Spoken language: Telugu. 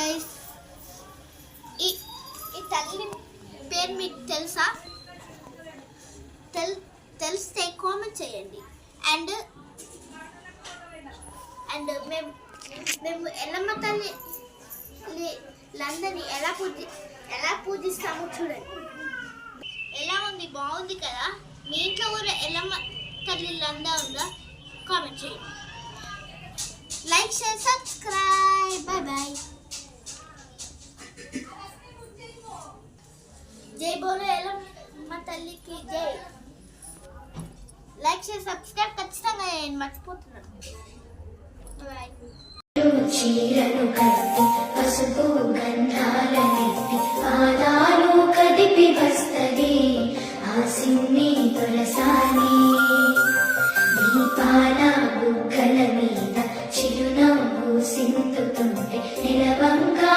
గైస్, ఈ తల్లి పేరు మీకు తెలుసా? తెలిస్తే కామెంట్ చేయండి. అండ్ మేము ఎల్లమ్మ తల్లి లందని ఎలా పూజిస్తామో చూడండి. ఎలా ఉంది? బాగుంది కదా? మీ ఇంట్లో కూడా ఎల్లమ్మ తల్లి లందా ఉందా? కామెంట్ చేయండి. Like, share, subscribe. Bye bye. జై బోలో ఎల్లమ్మ తల్లికి జై. లైక్, షేర్, సబ్స్క్రైబ్ ఖచ్చితంగా మర్చిపోతున్నాను. బాయ్. చీరను కట్టి పసుపు గంధాలనెత్తి పాదాలు కదిపి వస్తది ఆ సిన్ని తులసాని. దీపాల బుగ్గల మీద చిరునవ్వు సింతుతుంటే నిలవంగా